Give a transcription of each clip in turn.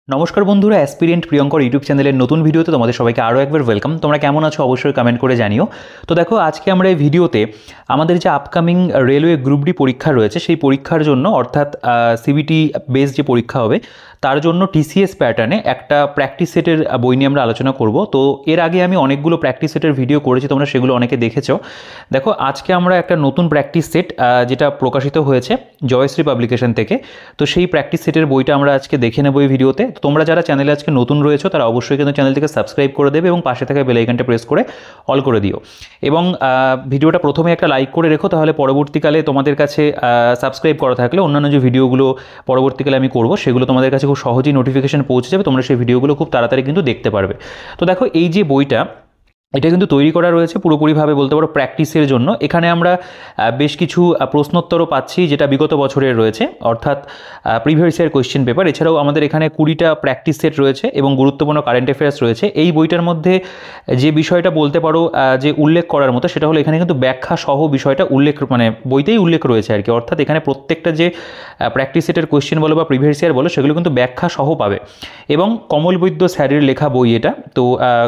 নমস্কার বন্ধুরা, aspirant Priyankar YouTube চ্যানেলের নতুন ভিডিওতে তোমাদের সবাইকে আরও একবার ওয়েলকাম। তোমরা কেমন আছো অবশ্যই কমেন্ট করে জানিও। তো দেখো, আজকে আমরা এই ভিডিওতে আমাদের যে আপকামিং রেলওয়ে গ্রুপ ডি পরীক্ষা রয়েছে সেই পরীক্ষার জন্য, অর্থাৎ সিবিটি বেস যে পরীক্ষা হবে তার জন্য টিসিএস প্যাটার্নে একটা প্র্যাকটিস সেটের বই নিয়ে আমরা আলোচনা করব। তো এর আগে আমি অনেকগুলো প্র্যাকটিস সেটের ভিডিও করেছি, তোমরা সেগুলো অনেকে দেখেছো। দেখো, আজকে আমরা একটা নতুন প্র্যাকটিস সেট যেটা প্রকাশিত হয়েছে জয়শ্রী পাবলিকেশন থেকে, তো সেই প্র্যাকটিস সেটের বইটা আমরা আজকে দেখে নেব এই ভিডিওতে। তোমরা যারা চ্যানেলে আজকে নতুন রয়েছো তারা অবশ্যই কিন্তু চ্যানেলটিকে সাবস্ক্রাইব করে দেবে এবং পাশে থাকা বেল আইকনটা প্রেস করে অল করে দিও। এবং ভিডিওটা প্রথমে একটা লাইক করে রেখো, তাহলে পরবর্তীকালে তোমাদের কাছে সাবস্ক্রাইব করা থাকলে অন্যান্য যে ভিডিওগুলো পরবর্তীকালে আমি করব সেগুলো তোমাদের কাছে খুব সহজেই নোটিফিকেশন পৌঁছে যাবে, তোমরা সেই ভিডিওগুলো খুব তাড়াতাড়ি কিন্তু দেখতে পারবে। তো দেখো, এই যে বইটা এটা কিন্তু তৈরি করা রয়েছে পুরোপুরিভাবে বলতে পারো প্র্যাকটিসের জন্য। এখানে আমরা বেশ কিছু প্রশ্নোত্তরও পাচ্ছি যেটা বিগত বছরের রয়েছে, অর্থাৎ প্রিভিয়াস ইয়ার কোয়েশ্চেন পেপার। এছাড়াও আমাদের এখানে 20টা প্র্যাকটিস সেট রয়েছে এবং গুরুত্বপূর্ণ কারেন্ট অ্যাফেয়ার্স রয়েছে। এই বইটার মধ্যে যে বিষয়টা বলতে পারো যে উল্লেখ করার মতো, সেটা হলো এখানে কিন্তু ব্যাখ্যা সহ বিষয়টা উল্লেখ, মানে বইতেই উল্লেখ রয়েছে আর কি। অর্থাৎ এখানে প্রত্যেকটা যে প্র্যাকটিস সেটের কোয়েশ্চেন বলো বা প্রিভিয়াস ইয়ার বলো, সেগুলো কিন্তু ব্যাখ্যা সহ পাবে। এবং কমল বৈদ্য স্যারের লেখা বই এটা। তো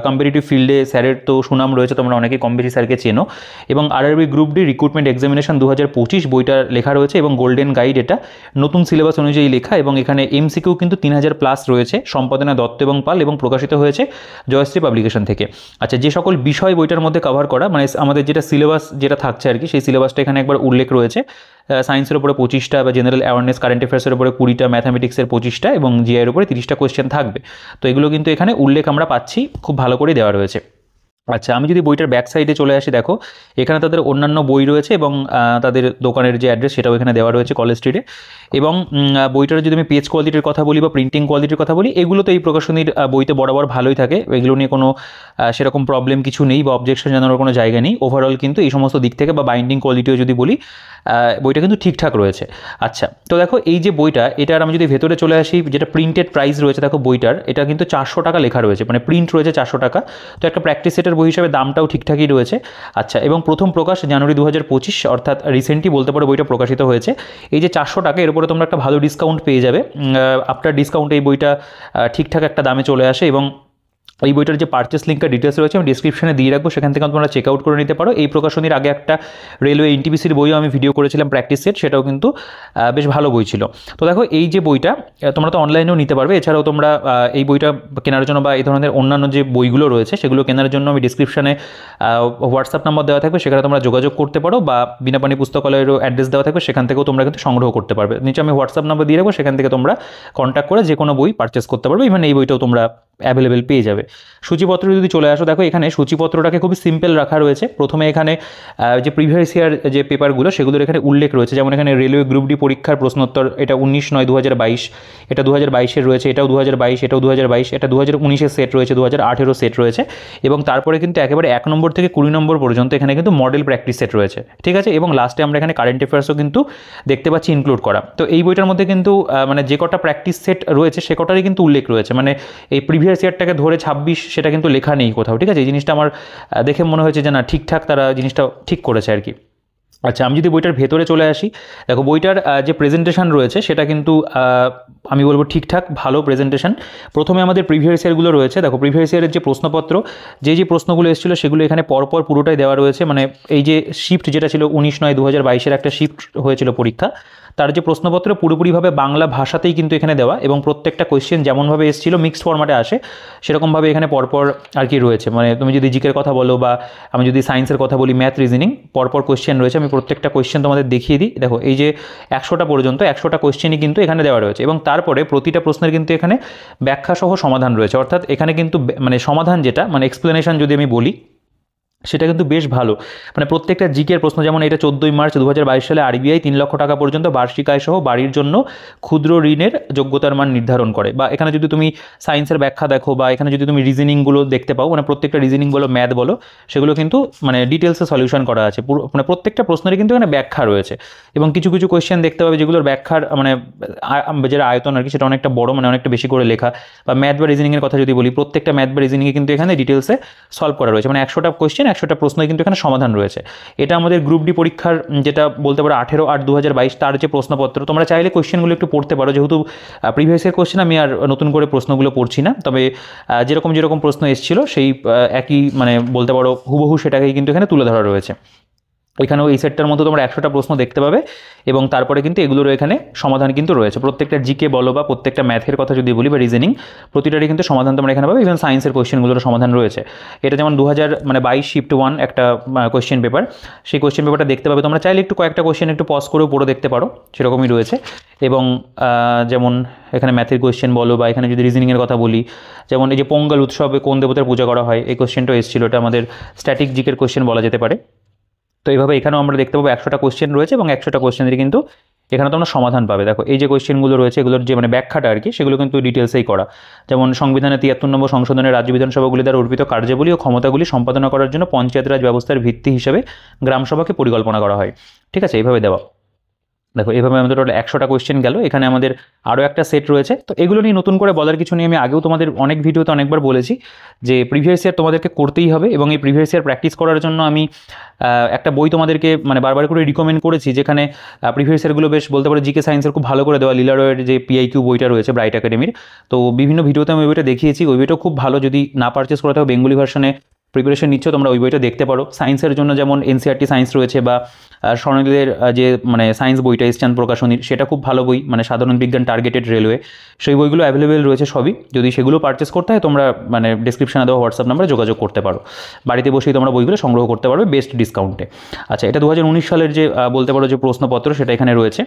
কম্পিটিটিভ ফিল্ডে স্যারের তো সুনাম রয়েছে, তোমরা অনেকেই কম বেশি স্যারকে চেনো। এবং RRB group D recruitment examination 2025 বইটা লেখা রয়েছে এবং গোল্ডেন গাইড, এটা নতুন সিলেবাস অনুযায়ী লেখা। এবং এখানে এমসিকিউ কিন্তু 3000+ রয়েছে, সম্পাদনা দত্ত এবং পাল, এবং প্রকাশিত হয়েছে জয়শ্রী পাবলিকেশন থেকে। আচ্ছা, যে সকল বিষয় বইটার মধ্যে কভার করা, মানে আমাদের যেটা সিলেবাস যেটা থাকছে আর কি, সেই সিলেবাসটা এখানে একবার উল্লেখ রয়েছে। সায়েন্সের উপরে 25টা বা জেনারেল অ্যাওয়ারনেস কারেন্ট অ্যাফেয়ার্সের উপরে 20টা, ম্যাথামেটিক্সের 25টা এবং জিআইয়ের উপরে 30টা কোয়েশ্চেন থাকবে। তো এগুলো কিন্তু এখানে উল্লেখ আমরা পাচ্ছি, খুব ভালো করে দেওয়া রয়েছে। আচ্ছা, আমি যদি বইটার ব্যাক সাইডে চলে আসি, দেখো এখানে তাদের অন্যান্য বই রয়েছে এবং তাদের দোকানের যে অ্যাড্রেস সেটাও এখানে দেওয়া রয়েছে কলেজ স্ট্রিটে। এবং বইটার যদি আমি পেজ কোয়ালিটির কথা বলি বা প্রিন্টিং কোয়ালিটির কথা বলি, এগুলো তো এই প্রকাশনীর বইতে বরাবর ভালোই থাকে, এগুলো নিয়ে কোনো সেরকম প্রবলেম কিছু নেই বা অবজেকশন জানানোর কোনো জায়গা নেই। ওভারঅল কিন্তু এই সমস্ত দিক থেকে বা বাইন্ডিং কোয়ালিটিও যদি বলি, বইটা কিন্তু ঠিকঠাক রয়েছে। আচ্ছা, তো দেখো এই যে বইটা, এটার আমি যদি ভেতরে চলে আসি, যেটা প্রিন্টেড প্রাইস রয়েছে, দেখো বইটার এটা কিন্তু 400 টাকা লেখা রয়েছে, মানে প্রিন্ট রয়েছে 400 টাকা। তো একটা প্র্যাকটিস সেটের বই হিসাবে দামটাও ঠিকঠাকই রয়েছে। আচ্ছা, এবং প্রথম প্রকাশ জানুয়ারি 2025, অর্থাৎ রিসেন্টলি বলতে পারো বইটা প্রকাশিত হয়েছে। এই যে 400 টাকা, এর উপরে তোমরা একটা ভালো ডিসকাউন্ট পেয়ে যাবে। আফটার ডিসকাউন্ট এই বইটা ঠিকঠাক একটা দামে চলে আসে। এবং এই বইটার যে পারচেস লিঙ্কের ডিটেলস রয়েছে আমি ডিসক্রিপশনে দিয়ে রাখবো, সেখান থেকে তোমরা চেক আউট করে নিতে পারো। এই প্রকাশনীর আগে একটা রেলওয়ে এনটিপিসির বইও আমি ভিডিও করেছিলাম প্র্যাকটিস সেট, সেটাও কিন্তু বেশ ভালো বই ছিল। তো দেখো, এই যে বইটা তোমরা তো অনলাইনেও নিতে পারবে, এছাড়াও তোমরা এই বইটা কেনার জন্য বা এই ধরনের অন্যান্য যে বইগুলো রয়েছে সেগুলো কেনার জন্য আমি ডিসক্রিপশনে হোয়াটসঅ্যাপ নাম্বার দেওয়া থাকবে, সেখানে তোমরা যোগাযোগ করতে পারো, বা বিনাপানি পুস্তকালয়েরও অ্যাড্রেস দেওয়া থাকবে, সেখান থেকেও তোমরা কিন্তু সংগ্রহ করতে পারবে। নিচে আমি হোয়াটসঅ্যাপ নাম্বার দিয়ে রাখবো, সেখান থেকে তোমরা কন্ট্যাক্ট করে যে কোনো বই পারচেস করতে পারবে। ইভেন এই বইটাও তোমরা অ্যাভেলেবেল পেয়ে যাবে। সূচিপত্র যদি চলে আসো, দেখো এখানে সূচিপত্রটাকে খুবই সিম্পল রাখা রয়েছে। প্রথমে এখানে যে প্রিভিয়াস ইয়ার যে পেপারগুলো সেগুলোর এখানে উল্লেখ রয়েছে, যেমন এখানে রেলওয়ে গ্রুপ ডি পরীক্ষার প্রশ্নোত্তর, এটা 19/9/2022, এটা 2022-এর রয়েছে, এটাও 2022, এটাও 2022, এটা 2019-এর সেট রয়েছে, 2018 সেট রয়েছে। এবং তারপরে কিন্তু একেবারে 1 নম্বর থেকে 20 নম্বর পর্যন্ত এখানে কিন্তু মডেল প্র্যাকটিস সেট রয়েছে, ঠিক আছে। এবং লাস্টে আমরা এখানে কারেন্ট অ্যাফেয়ার্সও কিন্তু দেখতে পাচ্ছি ইনক্লুড করা। তো এই বইটার মধ্যে কিন্তু মানে যে কটা প্র্যাকটিস সেট রয়েছে সে কটারই কিন্তু উল্লেখ রয়েছে, মানে এই প্রিভিয়াস ইয়ারটাকে ধরে 26 সেটা কিন্তু লেখা নেই কোথাও, ঠিক আছে। এই জিনিসটা আমার দেখে মনে হয়েছে যে না, ঠিকঠাক তারা জিনিসটা ঠিক করেছে আর কি। আচ্ছা, আমি যদি বইটার ভেতরে চলে আসি, দেখো বইটার যে প্রেজেন্টেশন রয়েছে সেটা কিন্তু আমি বলবো ঠিকঠাক ভালো প্রেজেন্টেশন। প্রথমে আমাদের প্রিভিয়াস ইয়ারগুলো রয়েছে, দেখো প্রিভিয়াস ইয়ারের যে প্রশ্নপত্র, যে প্রশ্নগুলো এসেছিলো সেগুলো এখানে পরপর পুরোটাই দেওয়া রয়েছে। মানে এই যে শিফট যেটা ছিল 19/9/2022-এর একটা শিফট হয়েছিল পরীক্ষা, তার যে প্রশ্নপত্র পুরোপুরিভাবে বাংলা ভাষাতেই কিন্তু এখানে দেওয়া, এবং প্রত্যেকটা কোয়েশ্চেন যেমনভাবে এসেছিলো মিক্সড ফরম্যাটে আসে সেরকমভাবে এখানে পরপর আর কি রয়েছে। মানে তুমি যদি জিকের কথা বলো বা আমি যদি সায়েন্সের কথা বলি, ম্যাথ, রিজনিং, পরপর কোয়েশ্চেন রয়েছে। আমি প্রত্যেকটা কোয়েশ্চেন তোমাদের দেখিয়ে দিই। দেখো এই যে 100টা পর্যন্ত 100টা কোয়েশ্চেনই কিন্তু এখানে দেওয়া রয়েছে, এবং তারপরে প্রতিটা প্রশ্নের কিন্তু এখানে ব্যাখ্যা সহ সমাধান রয়েছে। অর্থাৎ এখানে কিন্তু মানে সমাধান যেটা মানে এক্সপ্লেনেশন যদি আমি বলি, সেটা কিন্তু বেশ ভালো। মানে প্রত্যেকটা জিকের প্রশ্ন, যেমন এটা 14 মার্চ 2022 সালে আরবিআই 3 লক্ষ টাকা পর্যন্ত বার্ষিক আয় সহ বাড়ির জন্য ক্ষুদ্র ঋণের যোগ্যতার মান নির্ধারণ করে। বা এখানে যদি তুমি সায়েন্সের ব্যাখ্যা দেখো, বা এখানে যদি তুমি রিজনিংগুলো দেখতে পাও, মানে প্রত্যেকটা রিজনিং বলো, ম্যাথ বলো, সেগুলো কিন্তু মানে ডিটেলসে সলিউশন করা আছে। পুরো মানে প্রত্যেকটা প্রশ্নেরই কিন্তু এখানে ব্যাখ্যা রয়েছে। এবং কিছু কিছু কোয়েশ্চেন দেখতে পাবে যেগুলোর ব্যাখ্যার মানে যেটা আয়তন আর কি, সেটা অনেকটা বড়, মানে অনেকটা বেশি করে লেখা। বা ম্যাথ বা রিজনিংয়ের কথা যদি বলি, প্রত্যেকটা ম্যাথ বা রিজনিংয়ে কিন্তু এখানে ডিটেলসে সলভ করা রয়েছে। মানে 100টা কোয়েশ্চেন 100টা প্রশ্নই কিন্তু এখানে সমাধান রয়েছে। এটা আমাদের গ্রুপ ডি পরীক্ষার যেটা বলতে পারো 18/8/2022 তার যে প্রশ্নপত্র, তোমরা চাইলে কোয়েশ্চেনগুলো একটু পড়তে পারো, যেহেতু প্রিভিয়াস ইয়ার কোয়েশ্চেন আমি আর নতুন করে প্রশ্নগুলো পড়ছি না, তবে যেরকম যেরকম প্রশ্ন এসেছিল সেই একই মানে বলতে পারো হুবহু সেটাকেই কিন্তু এখানে তুলে ধরা রয়েছে। এখানেও এই সেটটার মধ্যে তোমরা 100টা প্রশ্ন দেখতে পাবে এবং তারপরে কিন্তু এগুলোর এখানে সমাধান কিন্তু রয়েছে। প্রত্যেকটা জিকে বলো বা প্রত্যেকটা ম্যাথের কথা যদি বলি বা রিজনিং, প্রতিটারই কিন্তু সমাধান তোমরা এখানে পাবে। ইভেন সায়েন্সের কোয়েশ্চেনগুলোর সমাধান রয়েছে। এটা যেমন 2022 শিফট 1 একটা কোয়েশ্চেন পেপার, সেই কোয়েশ্চেন পেপারটা দেখতে পাবে। তোমরা চাইলে একটু কয়েকটা কোয়েশ্চেন একটু পজ করেও পড়ে দেখতে পারো, সেরকমই রয়েছে। এবং যেমন এখানে ম্যাথের কোয়েশ্চেন বলো বা এখানে যদি রিজনিংয়ের কথা বলি, যেমন এই যে পোঙ্গল উৎসবে কোন দেবতার পূজা করা হয়, এই কোয়েশ্চেনটাও এসেছিল, এটা আমাদের স্ট্যাটিক জিকের কোয়েশ্চেন বলা যেতে পারে। তো এইভাবে এখানেও আমরা দেখতে পাবো 100টা কোয়েশ্চেন রয়েছে এবং 100টা কোয়েশ্চেনের কিন্তু এখানে তোমরা সমাধান পাবে। দেখো এই যে কোয়েশ্চেনগুলো রয়েছে এগুলোর যে মানে ব্যাখ্যাটা আর কি, সেগুলো কিন্তু ডিটেলসেই করা। যেমন সংবিধানের 73 নম্বর সংশোধনের রাজ্য বিধানসভাগুলি দ্বারা অর্পিত কার্যাবলী ও ক্ষমতাগুলি সম্পাদনা করার জন্য পঞ্চায়েত রাজ ব্যবস্থার ভিত্তি হিসেবে গ্রামসভাকে পরিকল্পনা করা হয়। ঠিক আছে, এইভাবে দেওয়া। দেখো এভাবে আমাদের 100টা কোয়েশ্চেন গেল। এখানে আমাদের আরও একটা সেট রয়েছে। তো এগুলো নিয়ে নতুন করে বলার কিছু নেই, আমি আগেও তোমাদের অনেক ভিডিওতে অনেকবার বলেছি যে প্রিভিয়াস ইয়ার তোমাদেরকে করতেই হবে এবং এই প্রিভিয়াস ইয়ার প্র্যাকটিস করার জন্য আমি একটা বই তোমাদেরকে মানে বারবার করে রিকমেন্ড করেছি, যেখানে প্রিভিয়াস ইয়ারগুলো বেশ বলতে পারো জিকে সায়েন্সের খুব ভালো করে দেওয়া। লিলারয়ের যে PIQ বইটা রয়েছে ব্রাইট একাডেমির, তো বিভিন্ন ভিডিওতে আমি ওই বইটা দেখিয়েছি। ওই বইটাও খুব ভালো, যদি না পারচেস করতে হবে বেঙ্গলি ভার্সনে প্রিপারেশন নিচ্ছ তোমরা ওই বইটা দেখতে পারো। সায়েন্সের জন্য যেমন NCERT সায়েন্স রয়েছে বা স্বর্ণলীলের যে মানে সায়েন্স বইটা এসচাঁদ প্রকাশনীর, সেটা খুব ভালো বই, মানে সাধারণ বিজ্ঞান টার্গেটেড রেলওয়ে, সেই বইগুলো অ্যাভেলেবেল রয়েছে সবই। যদি সেগুলো পারচেস করতে হয় তোমরা মানে ডিসক্রিপশনে দেওয়া হোয়াটসঅ্যাপ নাম্বারে যোগাযোগ করতে পারো, বাড়িতে বসেই তোমরা বইগুলো সংগ্রহ করতে পারবে বেস্ট ডিসকাউন্টে। আচ্ছা, এটা 2019 সালের যে বলতে পারো যে প্রশ্নপত্র সেটা এখানে রয়েছে।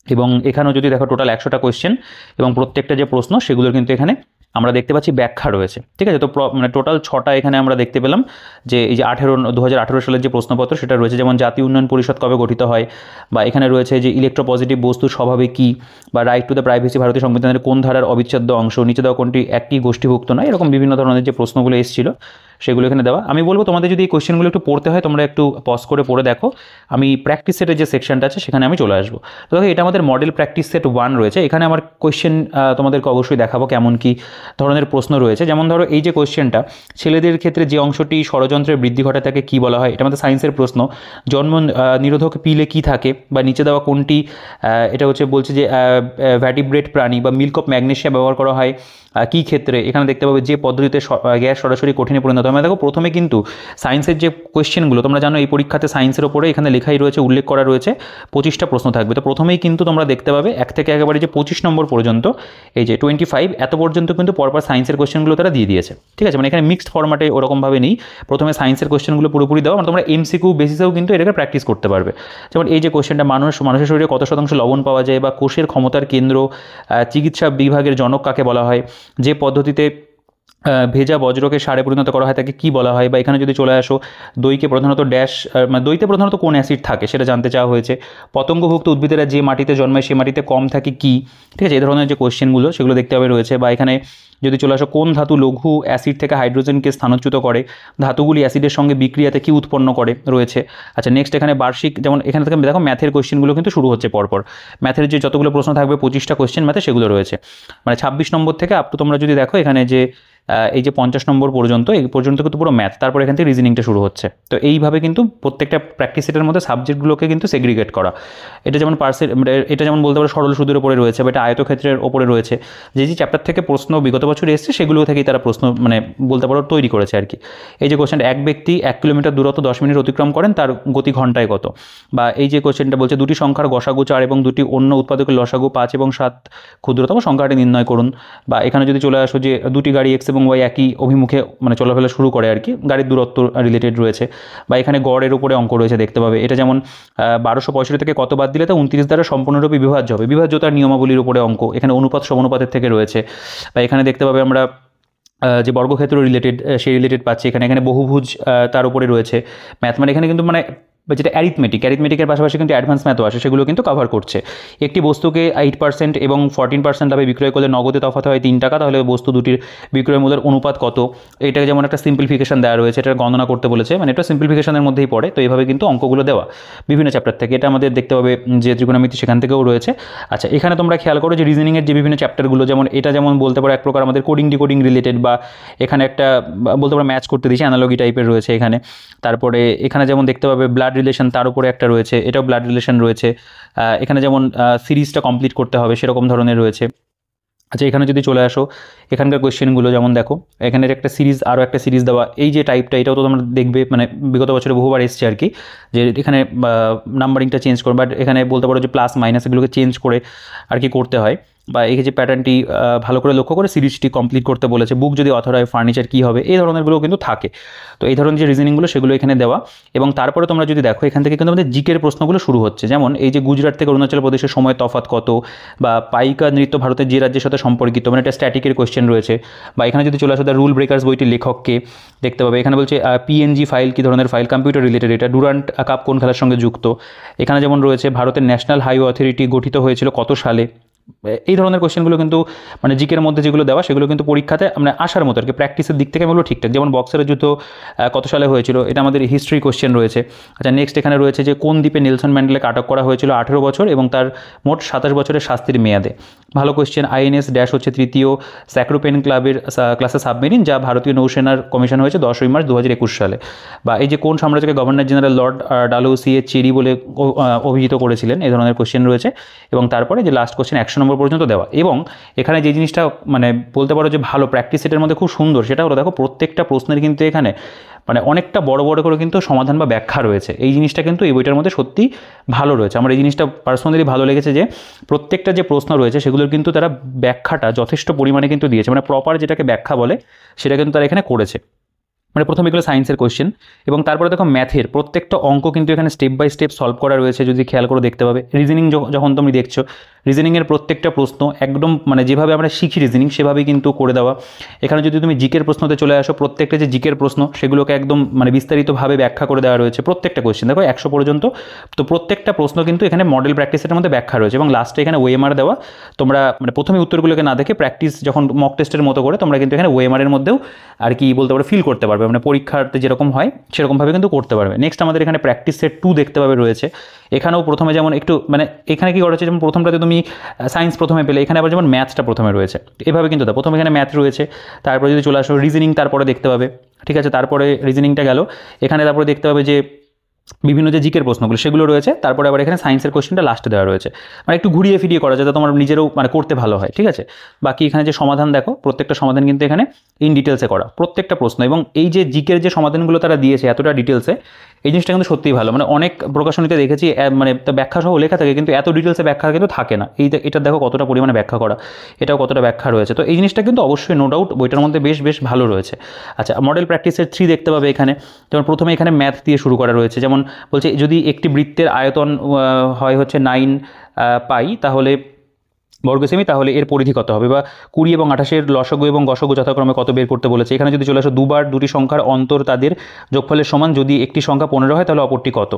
এবং এখানেও যদি দেখো টোটাল 100টা কোয়েশ্চেন এবং প্রত্যেকটা যে প্রশ্ন সেগুলোর কিন্তু এখানে আমরা দেখতে পাচ্ছি ব্যাখ্যা রয়েছে। ঠিক আছে, তো মানে টোটাল 6টা এখানে আমরা দেখতে পেলাম যে এই যে 2018 সালের যে প্রশ্নপত্র সেটা রয়েছে। যেমন জাতীয় উন্নয়ন পরিষদ কবে গঠিত হয়, বা এখানে রয়েছে যে ইলেকট্রোপজিটিভ বস্তুর স্বভাবে কী, বা রাইট টু দ্য প্রাইভেসি ভারতীয় সংবিধানের কোন ধারার অবিচ্ছেদ্য অংশ, নিচে দেওয়া কোনটি একই গোষ্ঠীভুক্ত নয়, এরকম বিভিন্ন ধরনের যে প্রশ্নগুলো এসেছিল সেগুলো এখানে দেওয়া। আমি বলবো তোমাদের যদি এই কোয়েশ্চেনগুলো একটু পড়তে হয় তোমরা একটু পজ করে পড়ে দেখো। আমি প্র্যাকটিস সেটের যে সেকশনটা আছে সেখানে আমি চলে আসবো। তো দেখো এটা আমাদের মডেল প্র্যাকটিস সেট 1 রয়েছে। এখানে আমার কোয়েশ্চেন তোমাদেরকে অবশ্যই দেখাবো কেমন কী ধরনের প্রশ্ন রয়েছে। যেমন ধরো এই যে কোয়েশ্চেনটা, ছেলেদের ক্ষেত্রে যে অংশটি ষড়যন্ত্রের বৃদ্ধি ঘটায় তাকে কী বলা হয়, এটা আমাদের সায়েন্সের প্রশ্ন। জন্ম নিরোধক পিলে কী থাকে, বা নিচে দেওয়া কোনটি এটা হচ্ছে বলছে যে ভ্যাটিব্রেট প্রাণী বা মিল্ক অফ ম্যাগনেশিয়া ব্যবহার করা হয় কী ক্ষেত্রে, এখানে দেখতে পাবে যে পদ্ধতিতে গ্যাস সরাসরি কঠিনে পরিণত হয়। দেখো প্রথমে কিন্তু সায়েন্সের যে কোয়েশ্চেনগুলো তোমরা জানো এই পরীক্ষাতে সায়েন্সের ওপরে এখানে লেখাই রয়েছে, উল্লেখ করা রয়েছে 25টা প্রশ্ন থাকবে। তো প্রথমেই কিন্তু তোমরা দেখতে পাবে 1 থেকে একেবারে যে 25 নম্বর পর্যন্ত, এই যে 25 এত পর্যন্ত কিন্তু পরপর সায়েন্সের কোয়েশ্চেনগুলো তারা দিয়ে দিয়েছে। ঠিক আছে, মানে এখানে মিক্সড ফরম্যাটে ওরকমভাবে নেই, প্রথমে সায়েন্সের কোয়েশ্চেনগুলো পুরোপুরি দেওয়া, মানে তোমরা MCQ বেসিসেও কিন্তু এটাকে প্র্যাকটিস করতে পারবে। যেমন এই যে কোয়েশ্চেনটা, মানুষের শরীরে কত শতাংশ লবণ পাওয়া যায়, বা কোষের ক্ষমতার কেন্দ্র চিকিৎসা বিভাগের জনক কাকে বলা হয়, যে পদ্ধতিতে ভেজা বজ্রকে সারে পরিণত করা হয় তাকে কী বলা হয়, বা এখানে যদি চলে আসো দইকে প্রধানত মানে দইতে প্রধানত কোন অ্যাসিড থাকে সেটা জানতে চাওয়া হয়েছে। পতঙ্গভুক্ত উদ্ভিদেরা যে মাটিতে জন্মায় সে মাটিতে কম থাকে কি। ঠিক আছে, এই ধরনের যে কোয়েশ্চেনগুলো সেগুলো দেখতে হবে রয়েছে। বা এখানে যদি চলে আসো কোন ধাতু লঘু অ্যাসিড থেকে হাইড্রোজেনকে স্থানচ্যুত করে, ধাতুগুলি অ্যাসিডের সঙ্গে বিক্রিয়াতে কী উৎপন্ন করে রয়েছে। আচ্ছা নেক্সট এখানে বার্ষিক, যেমন এখানে থেকে দেখো ম্যাথের কোয়েশ্চেনগুলো কিন্তু শুরু হচ্ছে পরপর। ম্যাথের যে যতগুলো প্রশ্ন থাকবে 25টা কোয়েশ্চেন ম্যাথে সেগুলো রয়েছে, মানে 26 নম্বর থেকে আপ টু তোমরা যদি দেখো এখানে যে এই যে 50 নম্বর পর্যন্ত, এই পর্যন্ত কিন্তু পুরো ম্যাথ, তারপর এখান থেকে রিজনিংটা শুরু হচ্ছে। তো এইভাবে কিন্তু প্রত্যেকটা প্র্যাকটিস সেটের মধ্যে সাবজেক্টগুলোকে কিন্তু সেগ্রিগেট করা। এটা যেমন এটা যেমন বলতে পারো সরল সুদের উপরে রয়েছে, বা এটা আয়তক্ষেত্রের ওপরে রয়েছে। যে যে চ্যাপ্টার থেকে প্রশ্ন বিগত বছর এসছে সেগুলো থেকেই তারা প্রশ্ন মানে বলতে পারো তৈরি করেছে আর কি। এই যে কোয়েশ্চেনটা, এক ব্যক্তি 1 কিলোমিটার দূরত্ব 10 মিনিট অতিক্রম করেন, তার গতি ঘন্টায় কত। বা এই যে কোয়েশ্চেনটা বলছে দুটি সংখ্যার গসাগু 4 এবং দুটি অন্য উৎপাদকের লসাগু 5 এবং 7 ক্ষুদ্রতম সংখ্যাটি নির্ণয় করুন। বা এখানে যদি চলে আসো যে দুটি গাড়ি X এবং Y একই অভিমুখে মানে চলাফেরা শুরু করে আর কি, গাড়ির দূরত্ব রিলেটেড রয়েছে। বা এখানে গড়ের উপরে অঙ্ক রয়েছে দেখতে পাবে। এটা যেমন 1265 থেকে কত বাদ দিলে তা 29 দ্বারা সম্পূর্ণরূপে বিভাজ্য হবে, বিভাজ্যতার নিয়মাবলীর উপরে অঙ্ক। এখানে অনুপাত সমানুপাতের থেকে রয়েছে। বা এখানে দেখতে পাবে আমরা যে বর্গক্ষেত্র রিলেটেড সেই রিলেটেড পাচ্ছি। এখানে বহুভুজ তার উপরে রয়েছে ম্যাথ, মানে এখানে কিন্তু মানে বা যেটা অ্যারিথমেটিকের পাশাপাশি কিন্তু অ্যাডভান্স ম্যাথও আসে, সেগুলো কিন্তু কভার করছে। একটি বস্তুকে 8% এবং 14% লাভে বিক্রয় করলে নগদে তফাৎ হয় 3 টাকা, তাহলে বস্তু দুটির বিক্রয় মূল্যের অনুপাত কত? এটাকে যেমন একটা সিম্পলিফিকেশন দেওয়া রয়েছে, এটা গণনা করতে বলেছে, মানে এটা সিম্পলিফিকেশনের মধ্যেই পড়ে। তো এইভাবে কিন্তু অঙ্কগুলো দেওয়া বিভিন্ন চ্যাপ্টার থেকে, এটা আমাদের দেখতে হবে যে ত্রিকোণমিতি সেখান থেকেও রয়েছে। আচ্ছা, এখানে তোমরা খেয়াল করো যে রিজনিংয়ের যে বিভিন্ন চ্যাপ্টারগুলো, যেমন এটা যেমন বলতে পারো এক প্রকার আমাদের কোডিং ডিকোডিং রিলেটেড, বা এখানে একটা বলতে পারো ম্যাচ করতে দিয়েছে, অ্যানালজি টাইপের রয়েছে এখানে। তারপরে এখানে যেমন দেখতে পাবে ব্লাড রিলেশন, তার উপরে একটা রয়েছে, এটাও ব্লাড রিলেশন রয়েছে। এখানে যেমন সিরিজটা কমপ্লিট করতে হবে সেরকম ধরনের রয়েছে। আচ্ছা, এখানে যদি চলে আসো, এখানকার কোয়েশ্চেনগুলো যেমন দেখো, এখানের একটা সিরিজ, আরও একটা সিরিজ দেওয়া, এই যে টাইপটা, এটাও তো তোমরা দেখবে, মানে বিগত বছরে বহুবার এসছে আর কি, যে এখানে নাম্বারিংটা চেঞ্জ করে, বাট এখানে বলতে পারো যে প্লাস মাইনাস এগুলোকে চেঞ্জ করে আর কি করতে হয়, বা এই যে প্যাটার্নটি ভালো করে লক্ষ্য করে সিরিজটি কমপ্লিট করতে বলেছে। বুক যদি অথর হয়, ফার্নিচার কী হবে, এই ধরনেরগুলো কিন্তু থাকে। তো এই ধরনের যে রিজনিংগুলো সেগুলো এখানে দেওয়া। এবং তারপরে তোমরা যদি দেখো, এখান থেকে কিন্তু আমাদের জিকের প্রশ্নগুলো শুরু হচ্ছে, যেমন এই যে গুজরাট থেকে অরুণাচল প্রদেশের সময় তফাৎ কত, বা পাইকা নৃত্য ভারতের যে রাজ্যের সাথে সম্পর্কিত, মানে একটা স্ট্যাটিকের কোয়েশ্চেন রয়েছে। বা এখানে যদি চলে আসো, দ্য রুল ব্রেকার্স বইটির লেখককে দেখতে পাবে। এখানে বলছে পিএনজি ফাইল কী ধরনের ফাইল, কম্পিউটার রিলেটেড, এটা ডুরান্ট কাপ কোন খেলার সঙ্গে যুক্ত। এখানে যেমন রয়েছে ভারতের ন্যাশনাল হাইওয়ে অথরিটি গঠিত হয়েছিল কত সালে। এই ধরনের কোয়েশ্চেনগুলো কিন্তু মানে জিকের মধ্যে যেগুলো দেওয়া, সেগুলো কিন্তু পরীক্ষাতে মানে আসার মতো আর কি, প্র্যাকটিসের দিক থেকে এগুলো ঠিকঠাক। যেমন বক্সারের যুদ্ধ কত সালে হয়েছিল, এটা আমাদের হিস্ট্রি কোয়েশ্চেন রয়েছে। আচ্ছা, নেক্সট এখানে রয়েছে যে কোন দ্বীপে নেলসন ম্যান্ডেলাকে আটক করা হয়েছিল 18 বছর এবং তার মোট 27 বছরের শাস্তির মেয়াদে। ভালো কোয়েশ্চেন। আইএনএস ড্যাশ হচ্ছে তৃতীয় স্যাক্রোপেন ক্লাসে সাবমেরিন, যা ভারতীয় নৌসেনার কমিশন হয়েছে 10ই মার্চ 2021 সালে। বা এই যে কোন সাম্রাজ্যকে governor general Lord Dalhousie cherry বলে অভিহিত করেছিলেন, এই ধরনের কোয়েশ্চেন রয়েছে। এবং তারপরে যে লাস্ট কোয়েশ্চেন 100 নম্বর পর্যন্ত দেওয়া। এবং এখানে যে জিনিসটা মানে বলতে পারো যে ভালো প্র্যাকটিস সেটের মধ্যে খুব সুন্দর, সেটা হলো দেখো প্রত্যেকটা প্রশ্নের কিন্তু এখানে মানে অনেকটা বড় বড় করে কিন্তু সমাধান বা ব্যাখ্যা রয়েছে। এই জিনিসটা কিন্তু এই বইটার মধ্যে সত্যি ভালো রয়েছে। আমার এই জিনিসটা পার্সোনালি ভালো লেগেছে যে প্রত্যেকটা যে প্রশ্ন রয়েছে সেগুলোর কিন্তু তারা ব্যাখ্যাটা যথেষ্ট পরিমাণে কিন্তু দিয়েছে, মানে প্রপার যেটাকে ব্যাখ্যা বলে সেটা কিন্তু তারা এখানে করেছে। মানে প্রথমে এগুলো সায়েন্সের কোয়েশ্চেন, এবং তারপরে দেখো ম্যাথের প্রত্যেকটা অঙ্ক কিন্তু এখানে স্টেপ বাই স্টেপ সলভ করা রয়েছে, যদি খেয়াল করে দেখতে পাবে। রিজনিং যখন তুমি দেখছো, রিজনিংয়ের প্রত্যেকটা প্রশ্ন একদম মানে যেভাবে আমরা শিখি রিজনিং সেভাবেই কিন্তু করে দেওয়া। এখানে যদি তুমি জিকের প্রশ্নতে চলে আসো, প্রত্যেকটা যে জিকের প্রশ্ন সেগুলোকে একদম মানে বিস্তারিতভাবে ব্যাখ্যা করে দেওয়া রয়েছে প্রত্যেকটা কোয়েশ্চেন, দেখো 100 পর্যন্ত। তো প্রত্যেকটা প্রশ্ন কিন্তু এখানে মডেল প্র্যাকটিসের মধ্যে ব্যাখ্যা রয়েছে, এবং লাস্টে এখানে ওএমআর দেওয়া। তোমরা মানে প্রথমে উত্তরগুলোকে না দেখে প্র্যাকটিস যখন মক টেস্টের মতো করে তোমরা কিন্তু এখানে ওএমআরের মধ্যেও আর কি বলতে পারো ফিল করতে পারবে, মানে পরীক্ষাতে যেরকম হয় সেরকমভাবে কিন্তু করতে পারবে। নেক্সট আমাদের এখানে প্র্যাকটিস সেট 2 দেখতে পাবে রয়েছে। এখানেও প্রথমে যেমন একটু মানে এখানে কি করা হচ্ছে, যেমন প্রথমটাতে তুমি সায়েন্স প্রথমে পেলে, এখানে আবার যেমন ম্যাথসটা প্রথমে রয়েছে, এভাবে কিন্তু প্রথমে এখানে ম্যাথ রয়েছে, তারপরে যদি চলে আসো রিজনিং তারপরে দেখতে পাবে, ঠিক আছে। তারপরে রিজনিংটা গেল, এখানে তারপরে দেখতে পাবে যে বিভিন্ন যে জিকের প্রশ্নগুলো সেগুলো রয়েছে, তারপরে আবার এখানে সায়েন্সের কোশ্চেনটা লাস্টে দেওয়া রয়েছে, মানে একটু ঘুরিয়ে ফিরিয়ে করা যাতে তোমার নিজেরও মানে করতে ভালো হয়, ঠিক আছে। বাকি এখানে যে সমাধান দেখো, প্রত্যেকটা সমাধান কিন্তু এখানে ইন ডিটেলসে করা প্রত্যেকটা প্রশ্ন, এবং এই যে জিকের যে সমাধানগুলো তারা দিয়েছে এতটা ডিটেলসে, এই জিনিসটা কিন্তু সত্যিই ভালো। মানে অনেক প্রকাশনীতে দেখেছি মানে ব্যাখ্যা সহ লেখা থাকে, কিন্তু এত ডিটেলসে ব্যাখ্যা কিন্তু থাকে না। এটা দেখো কতটা পরিমাণে ব্যাখ্যা করা, এটাও কতটা ব্যাখ্যা রয়েছে। তো এই জিনিসটা কিন্তু অবশ্যই নো ডাউট বইটার মধ্যে বেশ ভালো রয়েছে। আচ্ছা, মডেল প্র্যাকটিসের 3 দেখতে পাবে এখানে। যেমন প্রথমে এখানে ম্যাথ দিয়ে শুরু করা রয়েছে, যেমন বলছে যদি একটি বৃত্তের আয়তন হয় হচ্ছে 9 পাই তাহলে বর্গ সেমি, তাহলে এর পরিধি কত হবে, বা 20 এবং 28-এর লসগু এবং গসগু যথাক্রমে কত বের করতে বলেছে। এখানে যদি চলে আসো দুবার দুটি সংখ্যার অন্তর তাদের যোগফলের সমান, যদি একটি সংখ্যা 15 হয় তাহলে অপরটি কত।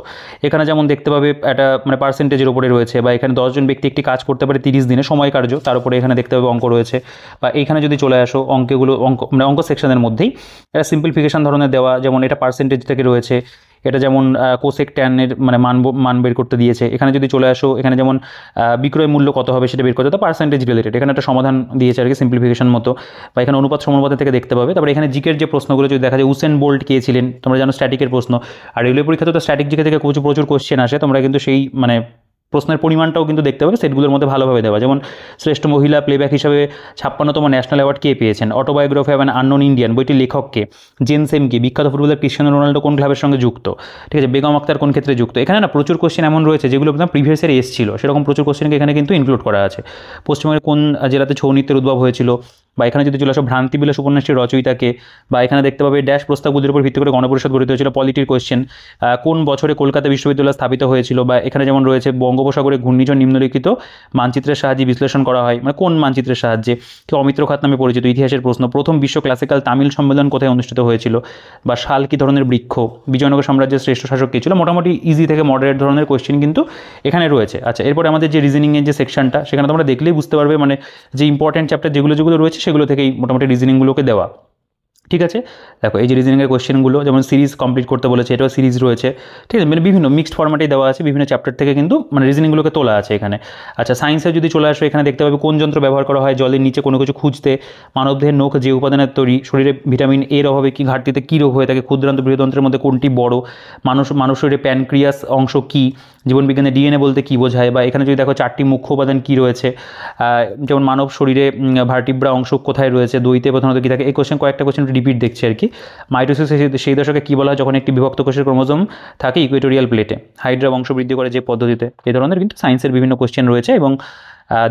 এখানে যেমন দেখতে পাবে একটা মানে পার্সেন্টেজের উপরে রয়েছে, বা এখানে 10 জন ব্যক্তি একটি কাজ করতে পারে 30 দিনে সময় কার্য, তার উপরে এখানে দেখতে পাবে অঙ্ক রয়েছে। বা এইখানে যদি চলে আসো অঙ্ক সেকশনের মধ্যেই এটা সিম্পলিফিকেশন ধরনের দেওয়া, যেমন এটা পার্সেন্টেজ থেকে রয়েছে, এটা যেমন কোসেক ট্যানের মানে মান বের করতে দিয়েছে। এখানে যদি চলে আসো, এখানে যেমন বিক্রয় মূল্য কত হবে সেটা বের করতে, তো পার্সেন্টেজ রিলেটেড এখানে একটা সমাধান দিয়েছে আর কি, সিম্পলিফিকেশন মতো। বা এখানে অনুপাত সমানুপাতের থেকে দেখতে পাবে। তারপরে এখানে জিকের যে প্রশ্নগুলো যদি দেখা যায়, উসেন বোল্ট কে ছিলেন, তোমরা জানো স্ট্যাটিকের প্রশ্ন, আর রেলওয়ে পরীক্ষাতে তো স্ট্যাটিক জিকে থেকে প্রচুর কোশ্চেন আসে, তোমরা কিন্তু সেই মানে প্রশ্নের পরিমাণটাও কিন্তু দেখতে পাবে সেটগুলোর মধ্যে ভালোভাবে দেওয়া। যেমন শ্রেষ্ঠ মহিলা প্লেব্যাক হিসাবে 56তম ন্যাশনাল অ্যাওয়ার্ড কে পেয়েছেন, autobiography of an unknown Indian বইটির লেখককে, জেন সেমকে, বিখ্যাত ফুটবলার ক্রিস্টিয়ানো রোনাল্ডো কোন ক্লাবের সঙ্গে যুক্ত, ঠিক আছে, বেগম আক্তার কোন ক্ষেত্রে যুক্ত। এখানে না প্রচুর কোশ্চেন এমন রয়েছে যেগুলো একদম প্রিভিয়াস ইয়ারে এসেছিল, সেরকম প্রচুর কোশ্চেনকে এখানে কিন্তু ইনক্লুড করা আছে। পশ্চিমবঙ্গের কোন জেলাতে ছৌ নৃত্যের উদ্ভব হয়েছিল, বা এখানে যদি চলে আসো ভ্রান্তিবিলাস উপন্যাসটির রচয়িতাকে, বা এখানে দেখতে পাবে ড্যাশ প্রস্তাবগুলির উপর ভিত্তি করে গণপরিষদ গঠিত হয়েছিল, পলিটির কোয়েশ্চেন, কোন বছরে কলকাতা বিশ্ববিদ্যালয় স্থাপিত হয়েছিল, বা এখানে যেমন রয়েছে বঙ্গ বঙ্গোপসাগরে ঘূর্ণিঝড় নিম্নলিখিত মানচিত্রের সাহায্যে বিশ্লেষণ করা হয়, মানে কোন মানচিত্রের সাহায্যে? কি অমিত্র খাত নামে পরিচিত? ইতিহাসের প্রশ্ন। প্রথম বিশ্ব ক্লাসিক্যাল তামিল সম্মেলন কোথায় অনুষ্ঠিত হয়েছিল? বা শাল কি ধরনের বৃক্ষ? বিজয়নগর সাম্রাজ্যের শ্রেষ্ঠ শাসক কে ছিল? মোটামুটি ইজি থেকে মডারেট ধরনের কোয়েশ্চেন কিন্তু এখানে রয়েছে। আচ্ছা, এরপরে আমাদের যে রিজনিংয়ের যে সেকশনটা, সেখানে তোমরা দেখলেই বুঝতে পারবে, মানে যে ইম্পর্টেন্ট চ্যাপ্টার যেগুলো রয়েছে সেগুলো থেকেই মোটামুটি রিজনিংগুলোকে দেওয়া। ঠিক আছে, দেখো এই যে রিজনিংয়ের কোয়েশ্চেনগুলো, যেমন সিরিজ কমপ্লিট করতে বলেছে, এটাও সিরিজ রয়েছে। ঠিক আছে, মানে বিভিন্ন মিক্সড ফরম্যাটেই দেওয়া আছে, বিভিন্ন চ্যাপ্টার থেকে কিন্তু মানে রিজনিংগুলোকে তোলা আছে এখানে। আচ্ছা, সায়েন্সে যদি চলে আসো, এখানে দেখতে পাবে কোন যন্ত্র ব্যবহার করা হয় জলের নিচে কোনো কিছু খুঁজতে? মানবদেহের নখ যে উপাদানের তৈরি, শরীরে ভিটামিন এর অভাবে কি ঘাটতিতে কী রোগ হয়ে থাকে? ক্ষুদ্রান্ত বৃহদন্ত্রের মধ্যে কোনটি বড়? মানুষ শরীরে প্যানক্রিয়াস অংশ কী? জীবনবিজ্ঞানে ডিএনএ বলতে কী বোঝায়? বা এখানে যদি দেখো 4টি মুখ্য উপাদান কী রয়েছে, যেমন মানব শরীরে ভার্টিব্রা অংশ কোথায় রয়েছে, দইতে প্রধানত কী থাকে? এই কয়েকটা কোয়েশ্চেন রিপিট দেখছে আর কি। মাইটোসিস সেই দশকে কী বলা হয় যখন একটি বিভক্ত কোষের ক্রোমোজোম থাকে ইকুয়েটোরিয়াল প্লেটে? হাইড্রা বংশবৃদ্ধি করে যে পদ্ধতিতে? এই ধরনের কিন্তু সায়েন্সের বিভিন্ন কোয়েশ্চেন রয়েছে এবং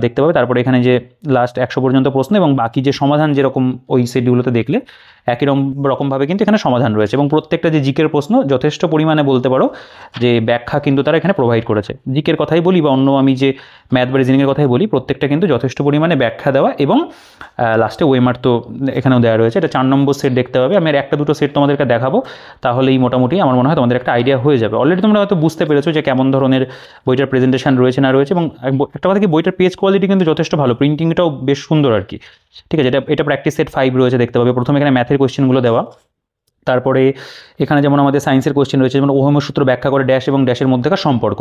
দেখতে পাবে। তারপরে এখানে যে লাস্ট 100 পর্যন্ত প্রশ্ন এবং বাকি যে সমাধান যেরকম ওই সেটগুলোতে দেখলে একই রকমভাবে কিন্তু এখানে সমাধান রয়েছে, এবং প্রত্যেকটা যে জিকের প্রশ্ন যথেষ্ট পরিমাণে বলতে পারো যে ব্যাখ্যা কিন্তু তারা এখানে প্রোভাইড করেছে। জিকের কথাই বলি বা অন্য আমি যে ম্যাথ বা রিজনিংয়ের কথাই বলি, প্রত্যেকটা কিন্তু যথেষ্ট পরিমাণে ব্যাখ্যা দেওয়া, এবং লাস্টে ওয়েমার তো এখানেও দেওয়া রয়েছে। এটা 4 নম্বর সেট দেখতে হবে। আমি আর একটা দুটো সেট তোমাদেরকে দেখাবো, তাহলেই মোটামুটি আমার মনে হয় তোমাদের একটা আইডিয়া হয়ে যাবে। অলরেডি তোমরা হয়তো বুঝতে পেরেছো যে কেমন ধরনের বইটার প্রেজেন্টেশন রয়েছে না রয়েছে, এবং একটা কথা কি, বইটার পেজ কোয়ালিটি কিন্তু যথেষ্ট ভালো, প্রিন্টিংটাও বেশ সুন্দর আর কি। ঠিক আছে, এটা প্র্যাকটিস সেট 5 রয়েছে দেখতে পাবে। প্রথমে এখানে ম্যাথের কোয়েশ্চেনগুলো দেওয়া, তারপরে এখানে যেমন আমাদের সায়েন্সের কোয়েশ্চেন রয়েছে, যেমন ওহমের সূত্র ব্যাখ্যা করে ড্যাশ এবং ড্যাশের মধ্যেকার সম্পর্ক।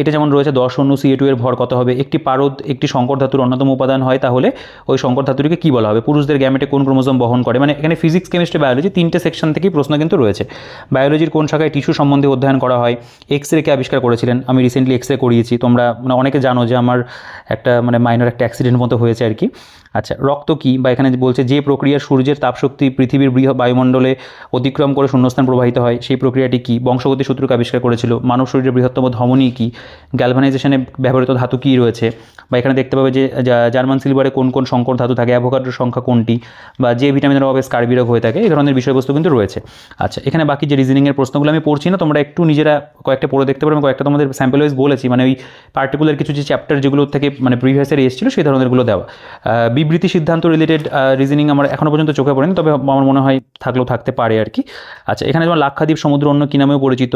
এটা যেমন রয়েছে 10 অণু CO2 এর ভর কত হবে? একটি পারদ একটি সংকর ধাতুর অন্যতম উপাদান হয়, তাহলে ওই সংকর ধাতুটিকে কী বলা হবে? পুরুষদের গ্যামেটে কোন ক্রোমোজোম বহন করে? মানে এখানে ফিজিক্স, কেমিস্ট্রি, বায়োলজি 3টে সেকশন থেকেই প্রশ্ন কিন্তু রয়েছে। বায়োলজির কোন শাখায় টিস্যু সম্বন্ধে অধ্যয়ন করা হয়? এক্স-রে কে আবিষ্কার করেছিলেন? আমি রিসেন্টলি এক্স-রে করিয়েছি, তোমরা মানে অনেকে জানো যে আমার একটা মানে মাইনর একটা অ্যাক্সিডেন্ট মতো হয়েছে আর কি। আচ্ছা, রক্ত কী? বা এখানে বলছে যে প্রক্রিয়া সূর্যের তাপশক্তি পৃথিবীর বায়ুমণ্ডলে অতিক্রম করে শূন্যস্থান প্রবাহিত হয়, সেই প্রক্রিয়াটি কী? বংশগতি সূত্রকে আবিষ্কার করেছিল। মানব শরীরের বৃহত্তম ধমনী কী? গ্যালভানাইজেশনে ব্যবহৃত ধাতু কী রয়েছে? বা এখানে দেখতে পাবে যে জার্মান সিলভারে কোন কোন সংকর ধাতু থাকে? অ্যাভোগাড্রোর সংখ্যা কোনটি? বা যে ভিটামিনের অভাবে স্কার্বি রোগ হয়ে থাকে? এই ধরনের বিষয়বস্তু কিন্তু রয়েছে। আচ্ছা, এখানে বাকি যে রিজনিংয়ের প্রশ্নগুলো আমি পড়ছি না, তোমরা একটু নিজেরা কয়েকটা পড়ে দেখতে পারো। আমি কয়েকটা তোমাদের স্যাম্পল ওয়াইজ বলেছি, মানে ওই পার্টিকুলার কিছু যে চ্যাপ্টার যেগুলো থেকে মানে প্রিভিয়াসের এসেছিলো সেই ধরনেরগুলো দেওয়া। বিবৃতি সিদ্ধান্ত রিলেটেড রিজনিং আমার এখনও পর্যন্ত চোখে পড়েনি, তবে আমার মনে হয় থাকলেও থাকতে পারে আর কি। আচ্ছা, এখানে যেমন লাক্ষাদ্বীপ সমুদ্র অন্য কী নামেও পরিচিত?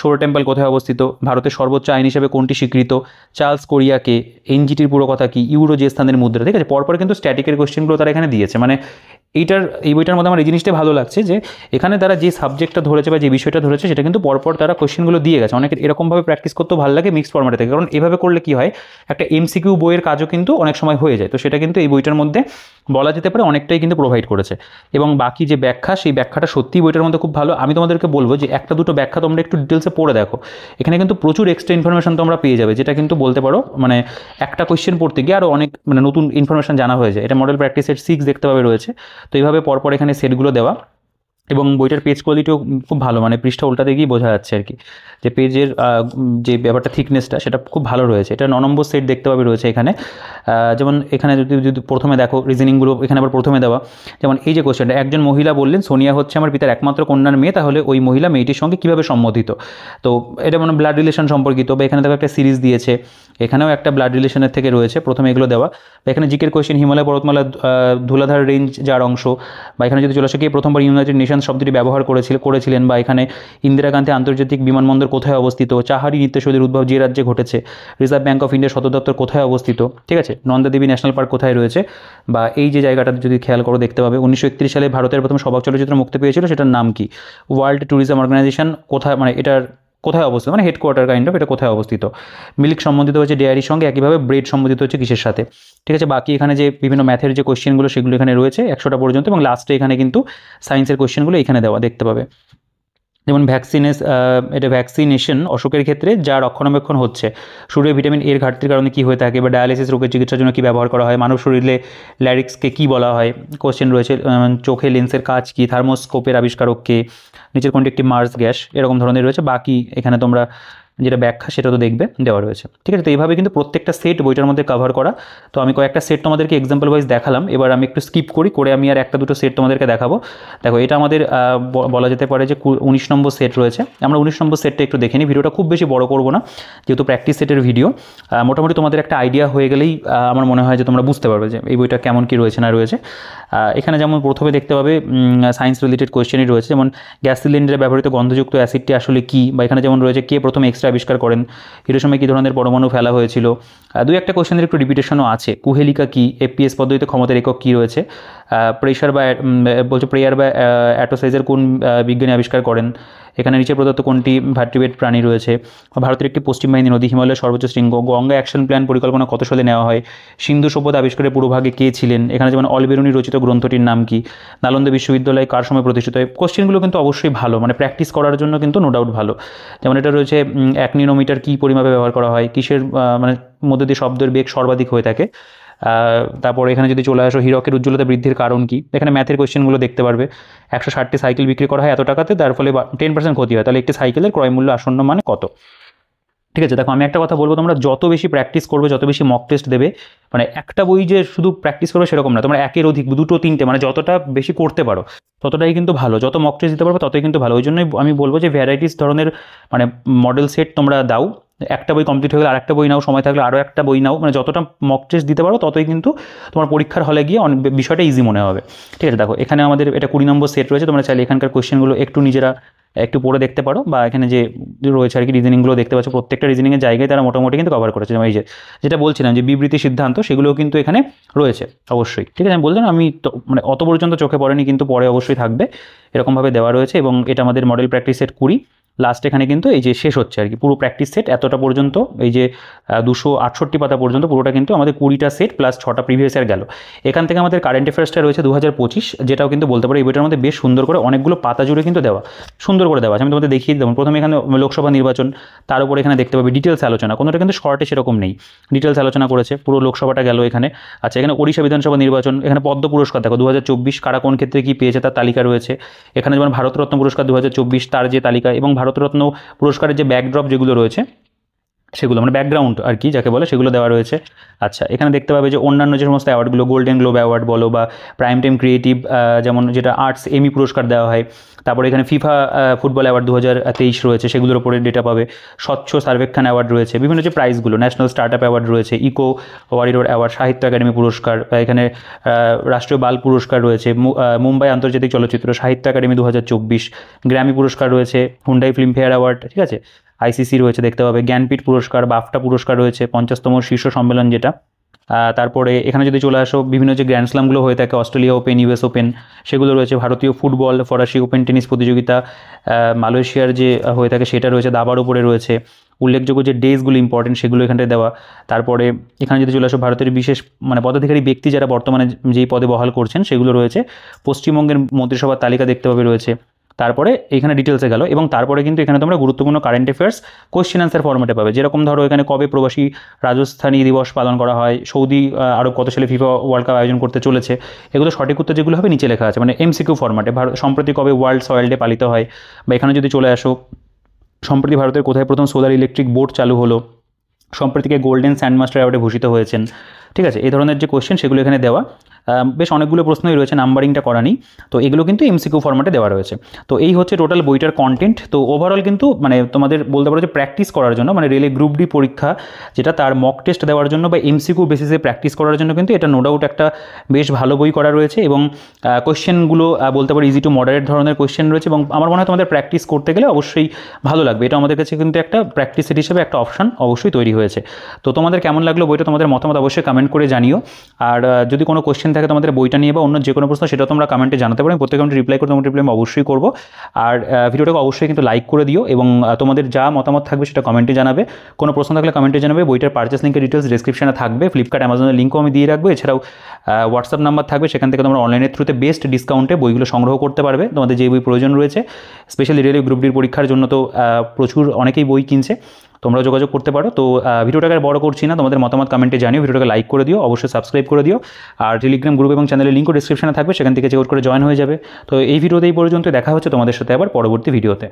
শোর টেম্পল কোথায় অবস্থিত? ভারতের সর্বোচ্চ আইন হিসেবে কোনটি স্বীকৃত? চার্লস কোরিয়াকে? এনজিটির পুরো কথা কী? ইউরো যে স্থানের মুদ্রা? ঠিক আছে, পরপর কিন্তু স্ট্যাটিকের কোয়েশ্চেনগুলো তারা এখানে দিয়েছে। মানে এই বইটার মধ্যে আমার এই জিনিসটা ভালো লাগছে যে এখানে তারা যে সাবজেক্টটা ধরেছে বা যে বিষয়টা ধরেছে সেটা কিন্তু পরপর তারা কোয়েশ্চেনগুলো দিয়ে গেছে। অনেকের এরকমভাবে প্র্যাকটিস করতেও ভালো লাগে মিক্সড ফরম্যাটে থেকে, কারণ এভাবে করলে কী হয়, একটা MCQ বইয়ের কাজও কিন্তু অনেক সময় হয়ে যায়। তো সেটা কিন্তু এই বইটার মধ্যে বলা যেতে পারে অনেকটাই কিন্তু প্রোভাইড করেছে। এবং বাকি যে ব্যাখ্যা, সেই ব্যাখ্যাটা সত্যিই বইটার মধ্যে খুব ভালো। আমি তোমাদেরকে বলবো যে একটা দুটো ব্যাখ্যা তোমরা একটু ডিটেলসে পড়ে দেখো, এখানে কিন্তু প্রচুর এক্সট্রা ইনফরমেশন তোমরা পেয়ে যাবে, যেটা কিন্তু বলতে পারো মানে একটা কোয়েশ্চেন পড়তে গিয়ে আরও অনেক মানে নতুন ইনফরমেশন জানা হয়ে যায়। এটা মডেল প্র্যাকটিস সেট 6 দেখতে পাবে রয়েছে। তো এইভাবে পরপর এখানে সেটগুলো দেওয়া, এবং বইটার পেজ কোয়ালিটিও খুব ভালো, মানে পৃষ্ঠা উল্টাতে গিয়ে বোঝা যাচ্ছে আর কি যে পেজের যে ব্যাপারটা থিকনেসটা সেটা খুব ভালো রয়েছে। এটা 9 নম্বর সেট দেখতে পাবে রয়েছে এখানে। যেমন এখানে যদি প্রথমে দেখো রিজনিংগুলো এখানে আবার প্রথমে দেওয়া, যেমন এই যে কোশ্চেনটা, একজন মহিলা বললেন সোনিয়া হচ্ছে আমার পিতার একমাত্র কন্যার মেয়ে, তাহলে ওই মহিলা মেয়েটির সঙ্গে কীভাবে সম্মতিত? তো এটা মানে ব্লাড রিলেশন সম্পর্কিত। বা এখানে দেখো একটা সিরিজ দিয়েছে, এখানেও একটা ব্লাড রিলেশনের থেকে রয়েছে, প্রথমে এগুলো দেওয়া। বা এখানে জিকের কোয়েশ্চেন, হিমালয় পর্বতমালা ধুলাধার রেঞ্জ যার অংশ। বা এখানে যদি চলে আসে কে প্রথমবার ইউনাইটেড নেশনস শব্দটি ব্যবহার করেছিলেন। বা এখানে ইন্দিরা গান্ধী আন্তর্জাতিক বিমানবন্দর কোথায় অবস্থিত? চাহারি নৃত্যশৈলীর উদ্ভব যে রাজ্যে ঘটেছে? রিজার্ভ ব্যাঙ্ক অফ ইন্ডিয়ার সদর দপ্তর কোথায় অবস্থিত? ঠিক আছে, নন্দা দেবী ন্যাশনাল পার্ক কোথায় রয়েছে? বা এই যে জায়গাটা যদি খেয়াল করো দেখতে পাবে 1931 সালে ভারতের প্রথম সবাক চলচ্চিত্র মুক্তি পেয়েছিল, সেটার নাম কি? ওয়ার্ল্ড ট্যুরিজম অর্গানাইজেশন কোথায়, মানে এটার কোথায় অবস্থিত, মানে হেডকোয়ার্টার কাইন্ড অফ, এটা কোথায় অবস্থিত? মিল্ক সম্বন্ধিত হচ্ছে ডেয়ারির সঙ্গে, একইভাবে ব্রেড সম্বন্ধিত হচ্ছে কিসের সাথে? ঠিক আছে, বাকি এখানে যে বিভিন্ন ম্যাথের যে কোয়েশ্চেনগুলো সেগুলো এখানে রয়েছে 100টা পর্যন্ত, এবং লাস্টে এখানে কিন্তু সায়েন্সের কোয়েশ্চেনগুলো এখানে দেওয়া দেখতে পাবে। যেমন এটা ভ্যাকসিনেশন অসুখের ক্ষেত্রে যা রক্ষণাবেক্ষণ হচ্ছে, শরীরে ভিটামিন এর ঘাটতির কারণে কী হয়ে থাকে? বা ডায়ালিসিস রোগের চিকিৎসার জন্য কী ব্যবহার করা হয়? মানব শরীরে ল্যারিক্সকে কী বলা হয়? কোশ্চেন রয়েছে চোখে লেন্সের কাজ কী? থার্মোস্কোপের আবিষ্কারক কে? নিচের কোনটি একটি মার্স গ্যাস? এরকম ধরনের রয়েছে। বাকি এখানে তোমরা যেটা ব্যাখ্যা সেটা তো দেখবে দেওয়া রয়েছে, ঠিক আছে। তো এইভাবে কিন্তু প্রত্যেকটা সেট বইটার মধ্যে কভার করা। তো আমি কয়েকটা সেট তোমাদেরকে এক্সাম্পল ওয়াইজ দেখালাম, এবার আমি একটু স্কিপ করে আমি আর একটা দুটো সেট তোমাদেরকে দেখাবো। দেখো এটা আমাদের বলা যেতে পারে যে 19 নম্বর সেট রয়েছে। আমরা 19 নম্বর সেটটা একটু দেখে নিই, ভিডিওটা খুব বেশি বড় করবো না যেহেতু প্র্যাকটিস সেটের ভিডিও। মোটামুটি তোমাদের একটা আইডিয়া হয়ে গেলেই আমার মনে হয় যে তোমরা বুঝতে পারবে যে এই বইটা কেমন কী রয়েছে না রয়েছে। এখানে যেমন প্রথমে দেখতে পাবে সায়েন্স রিলেটেড কোয়েশ্চেনই রয়েছে, যেমন গ্যাস সিলিন্ডারে ব্যবহৃত গন্ধযুক্ত অ্যাসিডটি আসলে কী, বা এখানে যেমন রয়েছে কে প্রথম এক্সরে আবিষ্কার করেন, হিরোশিমায় কী ধরনের পরমাণু ফেলা হয়েছিল। দুই একটা কোয়েশ্চেনের একটু রিপিটেশনও আছে। কুহেলিকা কী, এপিএস পদ্ধতিতে ক্ষমতার একক কী রয়েছে, প্রেশার বা বলছে প্রেয়ার বা অ্যাটোসাইজের কোন বিজ্ঞানী আবিষ্কার করেন, এখানে নিচে প্রদত্ত কোনটি ভার্টিব্রেট প্রাণী রয়েছে, ভারতের একটি পশ্চিম বাহিনী নদী হিমালয়ের সর্বোচ্চ শৃঙ্গ, গঙ্গা অ্যাকশন প্ল্যান পরিকল্পনা কত সালে নেওয়া হয়, সিন্ধু সভ্যতা আবিষ্কারের পুরোভাগে কে ছিলেন, এখানে যেমন অলবেরুনি রচিত গ্রন্থটির নাম কি, নালন্দা বিশ্ববিদ্যালয় কার সময় প্রতিষ্ঠিত হয়। কোশ্চেনগুলো কিন্তু অবশ্যই ভালো, মানে প্র্যাকটিস করার জন্য কিন্তু নো ডাউট ভালো। যেমন এটা রয়েছে 1 নিউনোমিটার কী পরিমাপে ব্যবহার করা হয়, কিসের মানে মধ্যে দিয়ে শব্দের বেগ সর্বাধিক হয়ে থাকে। তারপর এখানে যদি চলে আসো হীরকের উজ্জ্বলতা বৃদ্ধির কারণ কি, এখানে ম্যাথের কোয়েশ্চেনগুলো দেখতে পারবে। 160টি সাইকেল বিক্রি করা হয় এত টাকাতে, তার ফলে 10% ক্ষতি হয়, তাহলে একটি সাইকেলের ক্রয় মূল্য আসন্ন মানে কত। ঠিক আছে, দেখো আমি একটা কথা বলবো, তোমরা যত বেশি প্র্যাকটিস করবে, যত বেশি মক টেস্ট দেবে, মানে একটা বই যে শুধু প্র্যাকটিস করবে সেরকম না, তোমরা একের অধিক 2, 3টে মানে যতটা বেশি করতে পারো ততটাই কিন্তু ভালো, যত মক টেস্ট দিতে পারবে ততই কিন্তু ভালো। ওই জন্যই আমি বলবো যে ভ্যারাইটিস ধরনের মানে মডেল সেট তোমরা দাও, একটা বই কমপ্লিট হয়ে গেলে আরেকটা বই নাও, সময় থাকলে আরও একটা বই নাও, মানে যতটা মক টেস্ট দিতে পারো ততই কিন্তু তোমার পরীক্ষার হলে গিয়ে অনেক বিষয়টা ইজি মনে হবে। ঠিক আছে, দেখো এখানে আমাদের এটা 20 নম্বর সেট রয়েছে, তোমরা চাইলে এখানকার কোয়েশ্চেনগুলো একটু নিজেরা একটু পড়ে দেখতে পারো, বা এখানে যে রয়েছে আর কি রিজনিংগুলো দেখতে পাচ্ছ, প্রত্যেকটা রিজনিংয়ের জায়গায় তারা মোটামুটি কিন্তু কভার করেছে। যেমন এই যেটা বলছিলাম যে বিবৃতি সিদ্ধান্ত, সেগুলোও কিন্তু এখানে রয়েছে অবশ্যই। ঠিক আছে, আমি বললাম আমি তো মানে অত পর্যন্ত চোখে পড়েনি, কিন্তু পরে অবশ্যই থাকবে, এরকমভাবে দেওয়া রয়েছে। এবং এটা আমাদের মডেল প্র্যাকটিস সেট 20 লাস্ট এখানে কিন্তু এই যে শেষ হচ্ছে আর কি, পুরো প্র্যাকটিস সেট এতটা পর্যন্ত, এই যে 268 পাতা পর্যন্ত পুরোটা কিন্তু আমাদের 20টা সেট প্লাস 6টা প্রিভিয়াস ইয়ার গেল। এখান থেকে আমাদের কারেন্ট অ্যাফেয়ার্সটা রয়েছে 2025, যেটাও কিন্তু বলতে পারি এই বইটার মধ্যে বেশ সুন্দর করে অনেকগুলো পাতা জুড়ে কিন্তু দেওয়া, সুন্দর করে দেওয়া আছে। আমি তোমাদের দেখিয়ে দেবো, প্রথমে এখানে লোকসভা নির্বাচন, তার উপরে এখানে দেখতে পাবে ডিটেলস আলোচনা, কোনোটা কিন্তু শর্টে সেরকম নেই, ডিটেলস আলোচনা করেছে, পুরো লোকসভাটা গেল এখানে। আচ্ছা, এখানে ওড়িশা বিধানসভা নির্বাচন, এখানে পদ্ম পুরস্কার দেখো 2024 কারা কোন ক্ষেত্রে কী পেয়েছে তার তালিকা রয়েছে। এখানে যেমন ভারতরত্ন পুরস্কার 2024 তার যে তালিকা, এবং ভারতরত্ন পুরস্কারের যে ব্যাকড্রপ যেগুলো রয়েছে সেগুলো মানে ব্যাকগ্রাউন্ড আর কি যাকে বলে, সেগুলো দেওয়া রয়েছে। আচ্ছা, এখানে দেখতে পাবে যে অন্যান্য যে সমস্ত অ্যাওয়ার্ডগুলো, গোল্ডেন গ্লোব অ্যাওয়ার্ড বলো বা প্রাইম টাইম ক্রিয়েটিভ, যেমন যেটা আর্টস এমি পুরস্কার দেওয়া হয়, তারপরে এখানে ফিফা ফুটবল অ্যাওয়ার্ড 2023 রয়েছে, সেগুলোর উপরে ডেটা পাবে। স্বচ্ছ সার্বেক্ষণ অ্যাওয়ার্ড রয়েছে, বিভিন্ন যে প্রাইজগুলো, ন্যাশনাল স্টার্ট আপ অ্যাওয়ার্ড রয়েছে, ইকো ওয়ারিয়র অ্যাওয়ার্ড, সাহিত্য একাডেমি পুরস্কার, এখানে রাষ্ট্রীয় বাল পুরস্কার রয়েছে, মুম্বাই আন্তর্জাতিক চলচ্চিত্র সাহিত্য একাডেমি 2024, গ্র্যামি পুরস্কার রয়েছে, হুন্ডাই ফিল্মফেয়ার অ্যাওয়ার্ড, ঠিক আছে, আইসিসি রয়েছে দেখতে পাবে, জ্ঞানপীঠ পুরস্কার, বাফটা পুরস্কার রয়েছে, 50তম শীর্ষ সম্মেলন যেটা। তারপরে এখানে যদি চলে আসো, বিভিন্ন যে গ্র্যান্ড স্লামগুলো হয়ে থাকে, অস্ট্রেলিয়া ওপেন, ইউএস ওপেন, সেগুলো রয়েছে, ভারতীয় ফুটবল, ফরাসি ওপেন টেনিস প্রতিযোগিতা, মালয়েশিয়ার যে হয়ে থাকে সেটা রয়েছে, দাবার উপরে রয়েছে, উল্লেখযোগ্য যে ডেজগুলো ইম্পর্টেন্ট সেগুলো এখানটায় দেওয়া। তারপরে এখানে যদি চলে আসো, ভারতের বিশেষ মানে পদাধিকারী ব্যক্তি যারা বর্তমানে যেই পদে বহাল করছেন সেগুলো রয়েছে, পশ্চিমবঙ্গের মন্ত্রিসভার তালিকা দেখতে পাবে রয়েছে। তারপরে এখানে ডিটেলসে গেল, এবং তারপরে কিন্তু এখানে তোমরা গুরুত্বপূর্ণ কারেন্ট অ্যাফেয়ার্স কোয়েশ্চেন আনসার ফরম্যাটে পাবে। যেরকম ধরো এখানে কবে প্রবাসী রাজস্থানী দিবস পালন করা হয়, সৌদি আরব কত সালে ফিফা ওয়ার্ল্ড কাপ আয়োজন করতে চলেছে, এগুলো সঠিক উত্তর যেগুলো হবে নিচে লেখা আছে, মানে এমসিকিউ ফরম্যাটে। সম্প্রতি কবে ওয়ার্ল্ড সয়েল ডে পালিত হয়, বা এখানে যদি চলে আসো, সম্প্রতি ভারতের কোথায় প্রথম সোলার ইলেকট্রিক বোট চালু হলো, সম্প্রতিকে গোল্ডেন স্যান্ডমাস্টার অ্যাওয়ার্ডে ভূষিত হয়েছেন। ঠিক আছে, এই ধরনের যে কোয়েশ্চেন সেগুলো এখানে দেওয়া, বেশ অনেকগুলো প্রশ্নই রয়েছে, নাম্বারিংটা করা নেই, তো এগুলো কিন্তু এমসিকিউ ফরম্যাটে দেওয়া রয়েছে। তো এই হচ্ছে টোটাল বইটার কন্টেন্ট। তো ওভারঅল কিন্তু মানে তোমাদের বলতে পারো যে প্র্যাকটিস করার জন্য, মানে রেলে গ্রুপ ডি পরীক্ষা যেটা, তার মক টেস্ট দেওয়ার জন্য বা এমসিকিউ বেসিসে প্র্যাকটিস করার জন্য কিন্তু এটা নো ডাউট একটা বেশ ভালো বই করা রয়েছে। এবং কোয়েশ্চেনগুলো বলতে পারো ইজি টু মডারেট ধরনের কোয়েশ্চেন রয়েছে, এবং আমার মনে হয় তোমাদের প্র্যাকটিস করতে গেলে অবশ্যই ভালো লাগবে। এটা আমাদের কাছে কিন্তু একটা প্র্যাকটিস সেট হিসেবে একটা অপশন অবশ্যই তৈরি হয়েছে। তো তোমাদের কেমন লাগলো বইটা, তোমাদের মতামত অবশ্যই কমেন্ট করে জানিও। আর যদি কোনো কোয়েশ্চেন থাকে তোমাদের বইটা নিয়ে বা অন্য যে কোনো প্রশ্ন, সেটা তোমরা কমেন্টে জানাতে পারো, প্রত্যেক কমেন্টে রিপ্লাই করতে, তোমার রিপ্লাই আমি অবশ্যই করবো। আর ভিডিওটাকে অবশ্যই কিন্তু লাইক করে দিও, এবং তোমাদের যা মতামত থাকবে সেটা কমেন্টে জানাবে। কোনো প্রশ্ন থাকলে কমেন্টে জানাবে। বইটার পারচেস লিঙ্কের ডিটেলস ডিসক্রিপশনে থাকবে, ফ্লিপকার্ট অ্যামাজনের লিঙ্কও আমি দিয়ে রাখবো। এছাড়াও হোয়াটসঅ্যাপ নাম্বার থাকবে, সেখান থেকে তোমরা অনলাইনের থ্রুতে বেস্ট ডিসকাউন্টে বইগুলো সংগ্রহ করতে পারবে, তোমাদের যে বই প্রয়োজন রয়েছে। স্পেশালি রেলওয়ে গ্রুপ ডির পরীক্ষার জন্য তো প্রচুর অনেকেই বই কিনছে, তোমরা যোগাযোগ করতে পারো। তো ভিডিওটাকে বড় করছি না, তোমাদের মতামত কমেন্টে জানিও, ভিডিওটাকে লাইক করে দিও, অবশ্যই সাবস্ক্রাইব করে দিও। আর টেলিগ্রাম গ্রুপ এবং চ্যানেলের লিঙ্কও ডিসক্রিপশনে থাকবে, সেখান থেকে চেক আউট করে জয়েন হয়ে যাবে। তো এই ভিডিওতে এই পর্যন্ত, দেখা হচ্ছে তোমাদের সাথে আবার পরবর্তী ভিডিওতে।